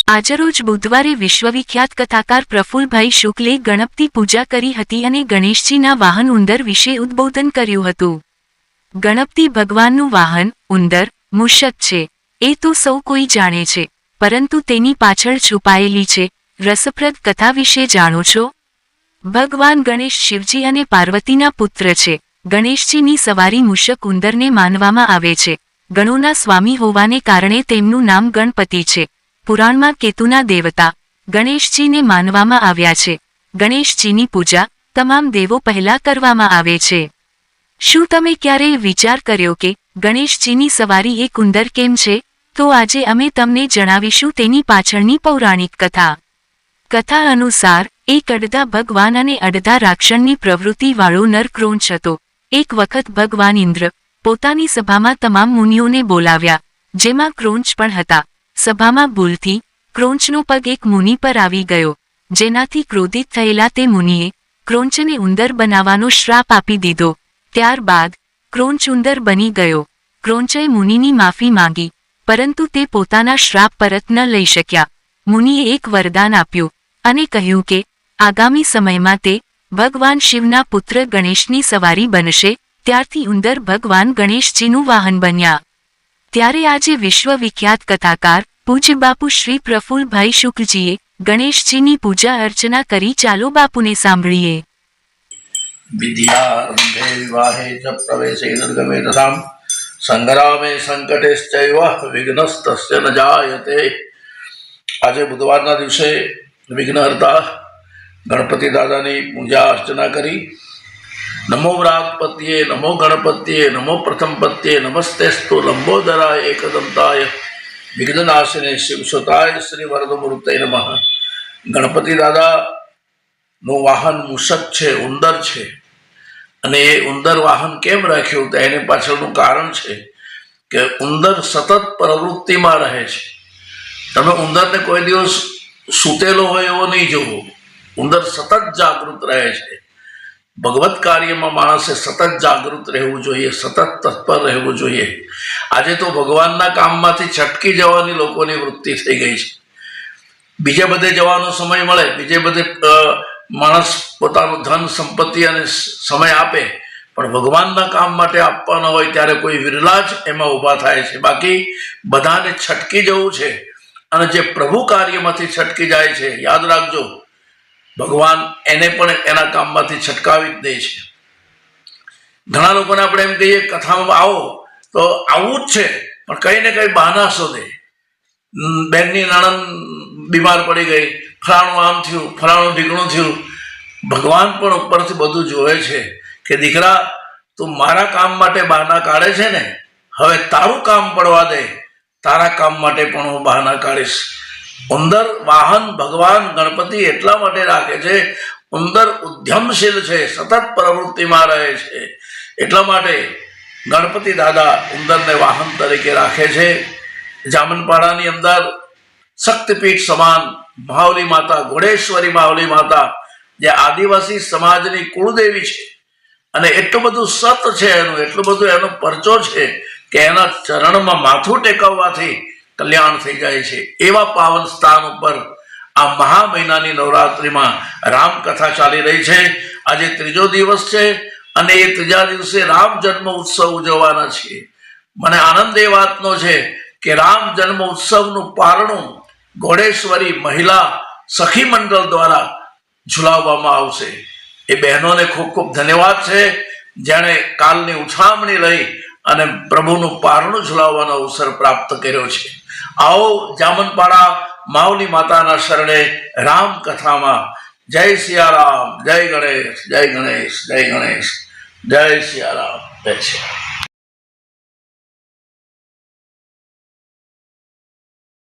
આજરોજ બુધવારે વિશ્વવિખ્યાત કથાકાર પ્રફુલ્લભાઈ શુક્લે ગણપતિ પૂજા કરી હતી અને ગણેશજીના વાહન ઉંદર વિશે ઉદ્બોધન કર્યું હતું. ગણપતિ ભગવાનનું વાહન ઉંદર મૂષક છે એ તો સૌ કોઈ જાણે છે, પરંતુ તેની પાછળ છુપાયેલી છે રસપ્રદ કથા વિશે જાણો છો? ભગવાન ગણેશ શિવજી અને પાર્વતીના પુત્ર છે. ગણેશજીની સવારી મૂષક ઉંદરને માનવામાં આવે છે. ગણોના સ્વામી હોવાને કારણે તેમનું નામ ગણપતિ છે. પુરાણમાં કેતુના દેવતા ગણેશજીને માનવામાં આવ્યા છે. ગણેશજીની પૂજા તમામ દેવો પહેલા કરવામાં આવે છે. શું તમે ક્યારેય વિચાર કર્યો કે ગણેશજીની સવારી એક ઉંદર કેમ છે? તો આજે અમે તમને જણાવીશું તેની પાછળની પૌરાણિક કથા. કથા અનુસાર એક અડધા ભગવાન અને અડધા રાક્ષણની પ્રવૃત્તિવાળો નર ક્રોંચ હતો. એક વખત ભગવાન ઇન્દ્ર પોતાની સભામાં તમામ મુનિઓને બોલાવ્યા, જેમાં ક્રોંચ પણ હતા. સભામાં ભૂલથી ક્રોંચનો પગ એક મુનિ પર આવી ગયો, જેનાથી ક્રોધિત થયેલા તે મુનિએ ક્રોંચને ઉંદર બનાવવાનો શ્રાપ આપી દીધો. ત્યારબાદ ક્રોંચ ઉંદર બની ગયો. ક્રોંચે મુનિની માફી માંગી, પરંતુ તે પોતાના શ્રાપ પરત ન લઈ શક્યા. મુનિએ એક વરદાન આપ્યું અને કહ્યું કે આગામી સમયમાં તે ભગવાન શિવના પુત્ર ગણેશની સવારી બનશે. ત્યારથી ઉંદર ભગવાન ગણેશજીનું વાહન બન્યા. ત્યારે આજે વિશ્વવિખ્યાત કથાકાર પૂજ્ય બાપુ શ્રી પ્રફુલ્લભાઈ શુક્લજીએ ગણેશજીની પૂજા અર્ચના કરી. ચાલો બાપુને સાંભળીએ. વિદ્યારંભે વિવાહે ચ પ્રવેશે નિર્ગમે તથા સંગ્રામે સંકટેશ્ચૈવ વિઘ્નસ્તસ્ય ન જાયતે. આજે બુધવારના દિવસે વિઘ્નહર્તા ગણપતિ દાદાની પૂજા અર્ચના કરી. નમો વ્રાગપત્યે નમો ગણપત્યે નમો પ્રથમપત્યે નમસ્તેસ્તુ લંબોદરાય એકદંતાય વિઘ્નનાશિને શિવસુતાય શ્રી વરદમૂર્તય નમઃ. ગણપતિ દાદાનું વાહન મૂષક છે, ઉંદર છે. અને એ ઉંદર વાહન કેમ રાખ્યું તો એની પાછળનું કારણ છે કે ઉંદર સતત પ્રવૃત્તિમાં રહે છે. તમે ઉંદરને કોઈ દિવસ સૂતેલો હોય એવો નહીં જોવો. ઉંદર સતત જાગૃત રહે છે. ભગવત કાર્યમાં માણસે સતત જાગૃત રહેવું જોઈએ, સતત તત્પર રહેવું જોઈએ. આજે તો ભગવાનના કામમાંથી છટકી જવાની લોકોની વૃત્તિ થઈ ગઈ છે. બીજે બધે જવાનો સમય મળે, બીજે બધે માણસ પોતાનું ધન સંપત્તિ અને સમય આપે, પણ ભગવાનના કામ માટે આપવાનો હોય ત્યારે કોઈ વિરલા જ એમાં ઊભા થાય છે. બાકી બધાને છટકી જવું છે. અને જે પ્રભુ કાર્યમાંથી છટકી જાય છે, યાદ રાખજો, ભગવાન એને પણ એના કામમાંથી છટકાવી જ દે છે. ઘણા લોકોને આપણે એમ કહીએ કથામાં આવો તો આવવું જ છે, પણ કંઈ ને કંઈ બહાના શોધે. બેનની નણંદ બીમાર પડી ગઈ, ફલાણું આમ થયું, ફલાણું ઢીકણું થયું. ભગવાન પણ ઉપરથી બધું જોવે છે કે દીકરા, તું મારા કામ માટે બહાના કાઢે છે ને, હવે તારું કામ પડવા દે, તારા કામ માટે પણ હું બહાના કાઢીશ. ઉંદર વાહન ભગવાન ગણપતિ એટલા માટે રાખે છે, ઉંદર ઉદ્યમશીલ છે, સતત પ્રવૃત્તિમાં રહે છે. એટલા માટે ગણપતિ દાદા ઉંદરને વાહન તરીકે રાખે છે. જામનપાડાની અંદર શક્તિપીઠ સમાન માવલી માતા, ઘોડેશ્વરી માવલી માતા, જે આદિવાસી સમાજની કુળદેવી છે, અને એટલું બધું સત છે એનું, એટલું બધું એનો પરચો છે કે એના ચરણમાં માથું ટેકવવાથી કલ્યાણ થઈ જાય છે. એવા પાવન સ્થાન ઉપર આ મહા મહિનાની નવરાત્રિમાં રામકથા ચાલી રહી છે. આજે ત્રીજો દિવસ છે અને એ ત્રીજા દિવસે રામ જન્મ ઉત્સવ ઉજવવાના છીએ. મને આનંદ એ વાતનો છે કે રામ જન્મ ઉત્સવનું પારણું ઘોડેશ્વરી મહિલા સખી મંડળ દ્વારા ઝુલાવવામાં આવશે. એ બહેનોને ખૂબ ખૂબ ધન્યવાદ છે, જેણે કાલની ઉછામણી લઈ અને પ્રભુનું પારણું ઝુલાવવાનો અવસર પ્રાપ્ત કર્યો છે. આવો જામનપાડા માવલી માતાના શરણે રામ કથામાં. જય સિયારામ, જય ગણેશ, જય ગણેશ, જય ગણેશ, જય સિયારામ, જય સિયારામ.